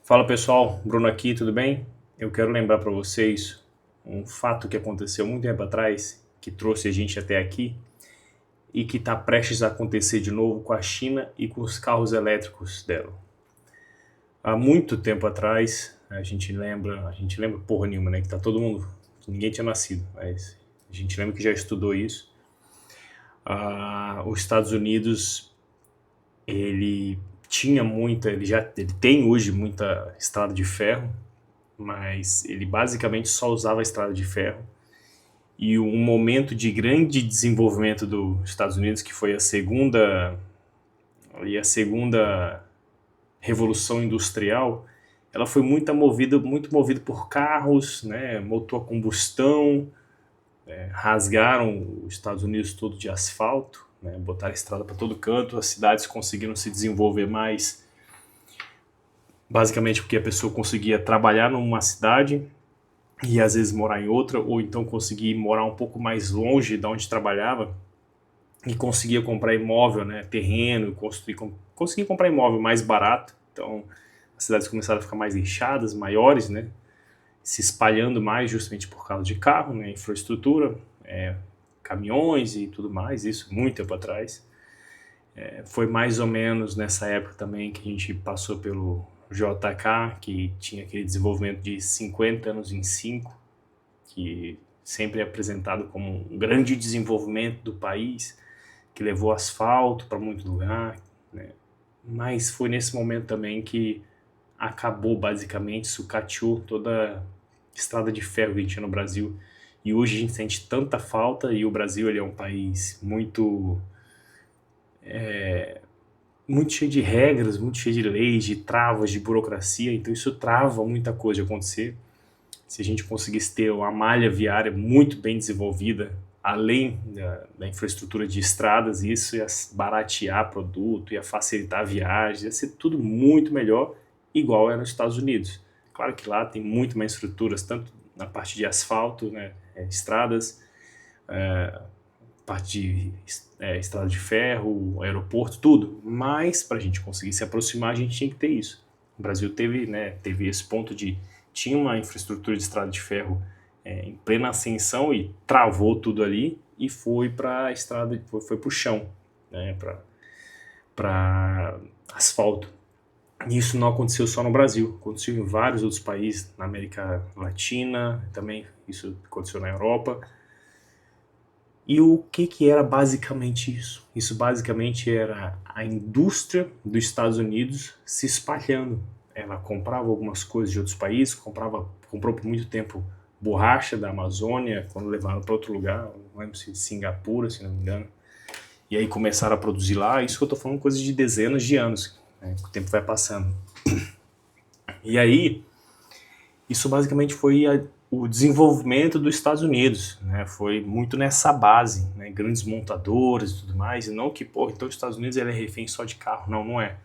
Fala pessoal, Bruno aqui, tudo bem? Eu quero lembrar para vocês um fato que aconteceu muito tempo atrás, que trouxe a gente até aqui e que está prestes a acontecer de novo com a China e com os carros elétricos dela. Há muito tempo atrás, a gente lembra porra nenhuma, né? Que tá todo mundo, que ninguém tinha nascido, mas a gente lembra que já estudou isso. Os Estados Unidos, ele tinha muita, ele tem hoje muita estrada de ferro, mas ele basicamente só usava a estrada de ferro. E um momento de grande desenvolvimento dos Estados Unidos, que foi a segunda revolução industrial, ela foi muito movida por carros, né, motor a combustão, rasgaram os Estados Unidos todo de asfalto, né, botaram estrada para todo canto, as cidades conseguiram se desenvolver mais, basicamente porque a pessoa conseguia trabalhar numa cidade e às vezes morar em outra, ou então conseguir morar um pouco mais longe de onde trabalhava e conseguia comprar imóvel, né, terreno, conseguia comprar imóvel mais barato. Então as cidades começaram a ficar mais inchadas, maiores, né, se espalhando mais justamente por causa de carro, né, infraestrutura, caminhões e tudo mais, isso muito tempo atrás. Foi mais ou menos nessa época também que a gente passou pelo JK, que tinha aquele desenvolvimento de 50 anos em 5, que sempre é apresentado como um grande desenvolvimento do país, que levou asfalto para muito lugar, né? Mas foi nesse momento também que acabou basicamente, sucateou toda a estrada de ferro que a gente tinha no Brasil. E hoje a gente sente tanta falta, e o Brasil ele é um país muito cheio de regras, muito cheio de leis, de travas, de burocracia, então isso trava muita coisa de acontecer. Se a gente conseguisse ter uma malha viária muito bem desenvolvida, além da infraestrutura de estradas, isso ia baratear produto, ia facilitar viagens, ia ser tudo muito melhor, igual é nos Estados Unidos. Claro que lá tem muito mais estruturas, tanto na parte de asfalto, né, estradas, parte de estrada de ferro, aeroporto, tudo. Mas para a gente conseguir se aproximar, a gente tinha que ter isso. O Brasil teve esse ponto de tinha uma infraestrutura de estrada de ferro em plena ascensão e travou tudo ali e foi para a estrada, foi para o chão, né, para asfalto. E isso não aconteceu só no Brasil, aconteceu em vários outros países, na América Latina, também isso aconteceu na Europa. E o que era basicamente isso? Isso basicamente era a indústria dos Estados Unidos se espalhando. Ela comprava algumas coisas de outros países, comprou por muito tempo borracha da Amazônia, quando levaram para outro lugar, não lembro se Singapura, se não me engano. E aí começaram a produzir lá, isso que eu estou falando coisas de dezenas de anos, né, que o tempo vai passando. E aí, isso basicamente foi o desenvolvimento dos Estados Unidos, né? Foi muito nessa base, né? Grandes montadoras e tudo mais, e não que, pô, então os Estados Unidos ele é refém só de carro, não, não é.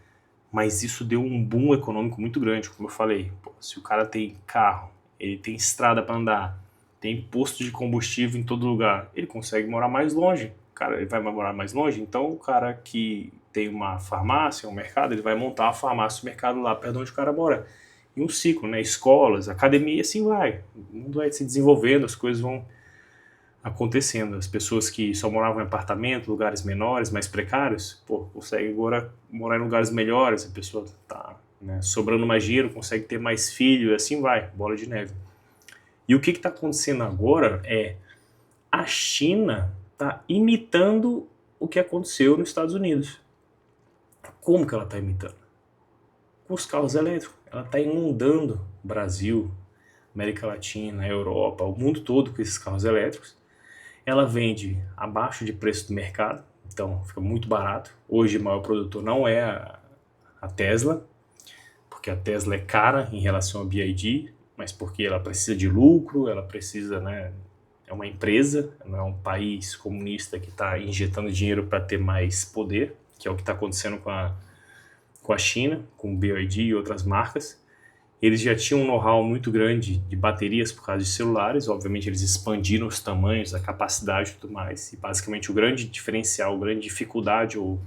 Mas isso deu um boom econômico muito grande, como eu falei. Pô, se o cara tem carro, ele tem estrada para andar, tem posto de combustível em todo lugar, ele consegue morar mais longe. Cara, ele vai morar mais longe, então o cara que tem uma farmácia, um mercado, ele vai montar a farmácia, o mercado lá perto de onde o cara mora. E um ciclo, né? Escolas, academia, assim vai. O mundo vai se desenvolvendo, as coisas vão acontecendo. As pessoas que só moravam em apartamento, lugares menores, mais precários, pô, conseguem agora morar em lugares melhores, a pessoa tá, né, sobrando mais dinheiro, consegue ter mais filho, e assim vai, bola de neve. E o que está acontecendo agora é a China está imitando o que aconteceu nos Estados Unidos. Como que ela está imitando? Com os carros elétricos. Ela está inundando o Brasil, América Latina, Europa, o mundo todo com esses carros elétricos. Ela vende abaixo de preço do mercado, então fica muito barato. Hoje o maior produtor não é a Tesla, porque a Tesla é cara em relação à BYD, mas porque ela precisa de lucro, ela precisa, né, é uma empresa, não é um país comunista que está injetando dinheiro para ter mais poder, que é o que está acontecendo com a China, com o BYD e outras marcas. Eles já tinham um know-how muito grande de baterias por causa de celulares, obviamente eles expandiram os tamanhos, a capacidade e tudo mais, e basicamente o grande diferencial, a grande dificuldade, ou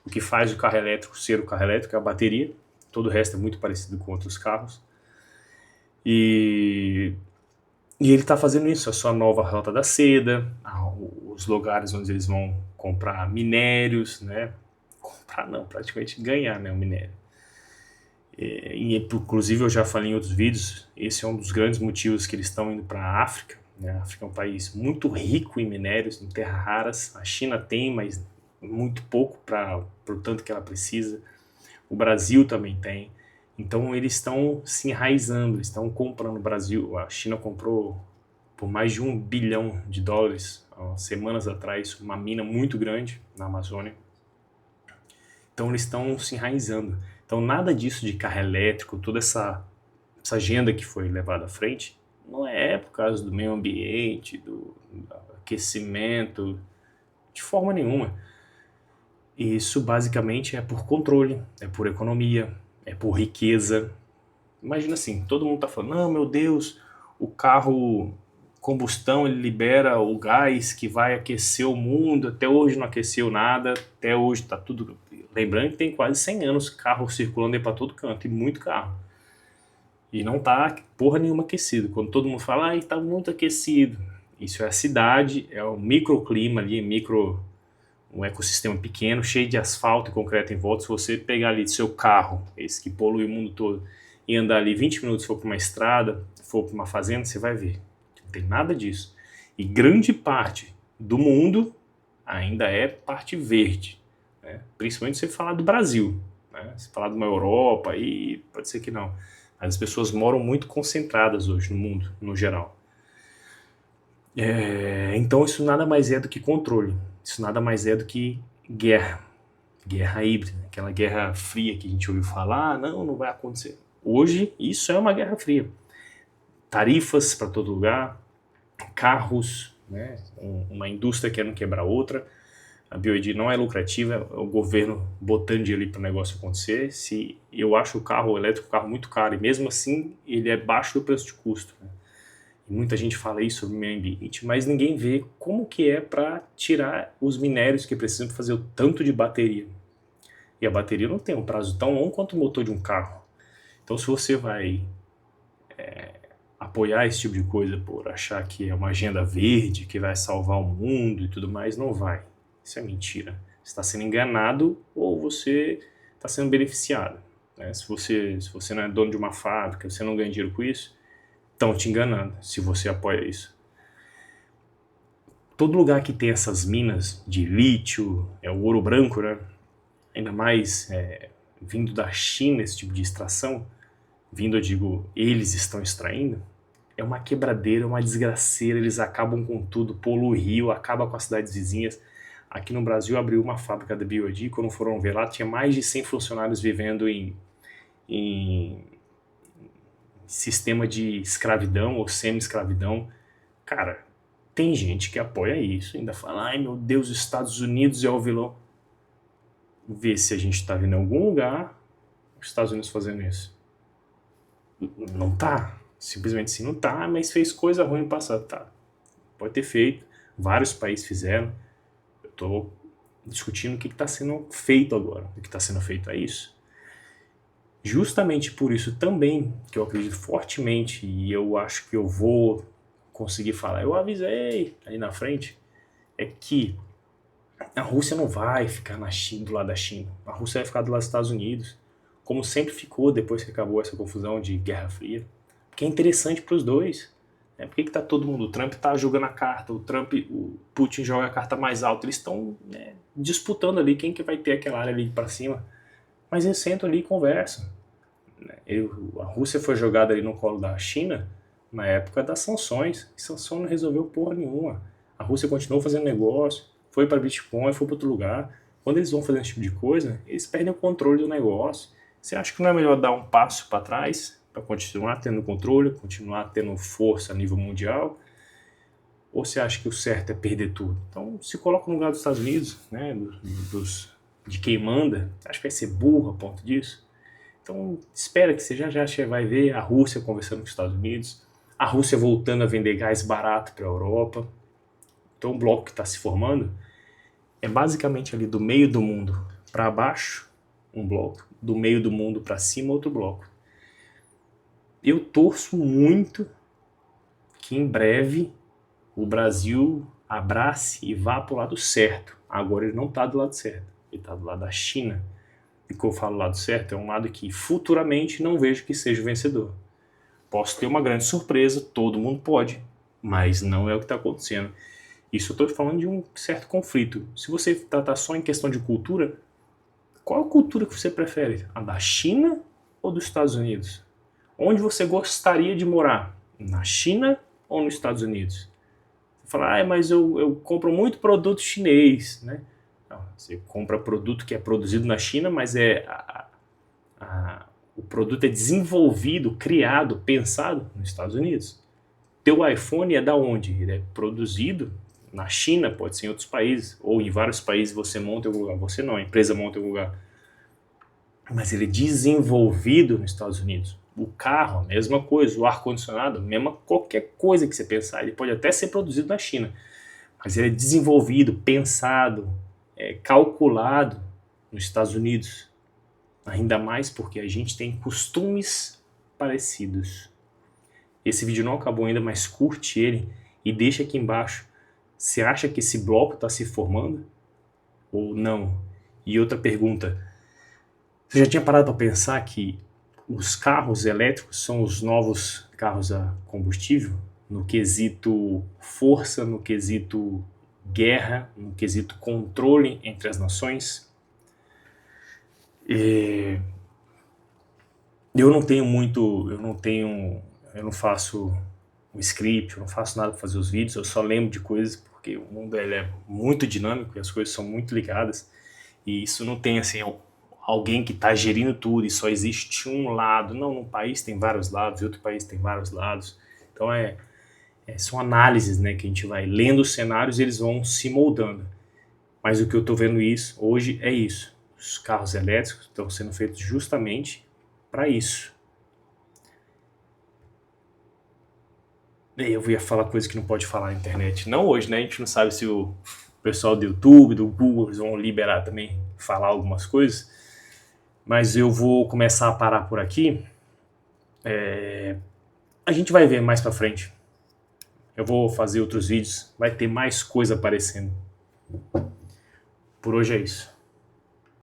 o que faz o carro elétrico ser o carro elétrico é a bateria, todo o resto é muito parecido com outros carros. E ele está fazendo isso, a sua nova rota da seda, os lugares onde eles vão comprar minérios, né? Comprar não, praticamente ganhar, né, o minério. E inclusive eu já falei em outros vídeos, esse é um dos grandes motivos que eles estão indo para a África, né? A África é um país muito rico em minérios, em terras raras. A China tem, mas muito pouco para o tanto que ela precisa. O Brasil também tem. Então eles estão se enraizando, eles estão comprando o Brasil. A China comprou por mais de $1 bilhão, semanas atrás, uma mina muito grande na Amazônia. Então eles estão se enraizando. Então nada disso de carro elétrico, toda essa agenda que foi levada à frente, não é por causa do meio ambiente, do aquecimento, de forma nenhuma. Isso basicamente é por controle, é por economia, é por riqueza. Imagina assim, todo mundo tá falando, não, meu Deus, o carro combustão ele libera o gás que vai aquecer o mundo, até hoje não aqueceu nada, até hoje tá tudo... Lembrando que tem quase 100 anos carro circulando aí para todo canto, e muito carro. E não tá porra nenhuma aquecido. Quando todo mundo fala, ai, tá muito aquecido. Isso é a cidade, é o microclima ali, um ecossistema pequeno, cheio de asfalto e concreto em volta. Se você pegar ali seu carro, esse que polui o mundo todo, e andar ali 20 minutos, for para uma estrada, for para uma fazenda, você vai ver. Não tem nada disso. E grande parte do mundo ainda é parte verde. Né? Principalmente se você falar do Brasil. Né? Se falar de uma Europa, aí pode ser que não. Mas as pessoas moram muito concentradas hoje no mundo, no geral. Então isso nada mais é do que controle. Isso nada mais é do que guerra. Guerra híbrida, aquela guerra fria que a gente ouviu falar, não vai acontecer. Hoje isso é uma guerra fria. Tarifas para todo lugar, carros, né? Uma indústria querendo quebrar outra. A BYD não é lucrativa, é o governo botando dinheiro ali para o negócio acontecer. Eu acho o carro elétrico muito caro, e mesmo assim ele é baixo do preço de custo. Né? E muita gente fala isso sobre o meio ambiente, mas ninguém vê como que é para tirar os minérios que precisam para fazer o tanto de bateria. E a bateria não tem um prazo tão longo quanto o motor de um carro. Então se você vai apoiar esse tipo de coisa por achar que é uma agenda verde, que vai salvar o mundo e tudo mais, não vai. Isso é mentira. Você está sendo enganado ou você está sendo beneficiado. Né? Se você não é dono de uma fábrica, você não ganha dinheiro com isso, estão te enganando se você apoia isso. Todo lugar que tem essas minas de lítio, o ouro branco, né? Ainda mais vindo da China, esse tipo de extração, eu digo, eles estão extraindo, é uma quebradeira, é uma desgraceira, eles acabam com tudo, poluem o rio, acabam com as cidades vizinhas. Aqui no Brasil abriu uma fábrica da BYD, quando foram ver lá, tinha mais de 100 funcionários vivendo em sistema de escravidão ou semi-escravidão. Cara, tem gente que apoia isso, ainda fala, ai meu Deus, os Estados Unidos é o vilão. Vê se a gente está vendo em algum lugar os Estados Unidos fazendo isso. Não tá, simplesmente assim, não tá, mas fez coisa ruim no passado, tá. Pode ter feito, vários países fizeram. Estou discutindo o que está sendo feito agora. O que está sendo feito é isso. Justamente por isso também, que eu acredito fortemente, e eu acho que eu vou conseguir falar, eu avisei aí na frente, é que a Rússia não vai ficar na China, do lado da China. A Rússia vai ficar do lado dos Estados Unidos, como sempre ficou depois que acabou essa confusão de Guerra Fria. Porque é interessante para os dois. Por que tá todo mundo? O Trump tá jogando a carta, o Putin joga a carta mais alta, eles estão disputando ali quem que vai ter aquela área ali para cima. Mas eles sentam ali e conversam. A Rússia foi jogada ali no colo da China na época das sanções, e sanção não resolveu porra nenhuma. A Rússia continuou fazendo negócio, foi para Bitcoin, foi para outro lugar. Quando eles vão fazer esse tipo de coisa, eles perdem o controle do negócio. Você acha que não é melhor dar um passo para trás para continuar tendo controle, continuar tendo força a nível mundial? Ou você acha que o certo é perder tudo? Então se coloca no lugar dos Estados Unidos, né, de quem manda. Acho que vai ser burro a ponto disso? Então espera que você já vai ver a Rússia conversando com os Estados Unidos, a Rússia voltando a vender gás barato para a Europa. Então o bloco que está se formando é basicamente ali do meio do mundo para baixo, um bloco, do meio do mundo para cima outro bloco. Eu torço muito que em breve o Brasil abrace e vá para o lado certo. Agora ele não está do lado certo, ele está do lado da China. E quando eu falo lado certo, é um lado que futuramente não vejo que seja o vencedor. Posso ter uma grande surpresa, todo mundo pode, mas não é o que está acontecendo. Isso eu estou falando de um certo conflito. Se você tratar só em questão de cultura, qual a cultura que você prefere? A da China ou dos Estados Unidos? Onde você gostaria de morar? Na China ou nos Estados Unidos? Você fala, mas eu compro muito produto chinês, né? Não, você compra produto que é produzido na China, mas o produto é desenvolvido, criado, pensado nos Estados Unidos. Teu iPhone é da onde? Ele é produzido na China, pode ser em outros países, ou em vários países você monta em algum lugar. Você não, a empresa monta em algum lugar. Mas ele é desenvolvido nos Estados Unidos. O carro, a mesma coisa. O ar-condicionado, qualquer coisa que você pensar. Ele pode até ser produzido na China, mas ele é desenvolvido, pensado, calculado nos Estados Unidos. Ainda mais porque a gente tem costumes parecidos. Esse vídeo não acabou ainda, mas curte ele e deixa aqui embaixo. Você acha que esse bloco está se formando? Ou não? E outra pergunta. Você já tinha parado para pensar que os carros elétricos são os novos carros a combustível? No quesito força, no quesito guerra, no quesito controle entre as nações? Eu não faço um script, eu não faço nada para fazer os vídeos, eu só lembro de coisas porque o mundo ele é muito dinâmico e as coisas são muito ligadas e isso não tem assim alguém que está gerindo tudo e só existe um lado. Não, um país tem vários lados, outro país tem vários lados. Então são análises, né, que a gente vai lendo os cenários e eles vão se moldando. Mas o que eu estou vendo hoje é isso. Os carros elétricos estão sendo feitos justamente para isso. Eu ia falar coisas que não pode falar na internet. Não hoje, né? A gente não sabe se o pessoal do YouTube, do Google, eles vão liberar também falar algumas coisas. Mas eu vou começar a parar por aqui. A gente vai ver mais pra frente. Eu vou fazer outros vídeos. Vai ter mais coisa aparecendo. Por hoje é isso.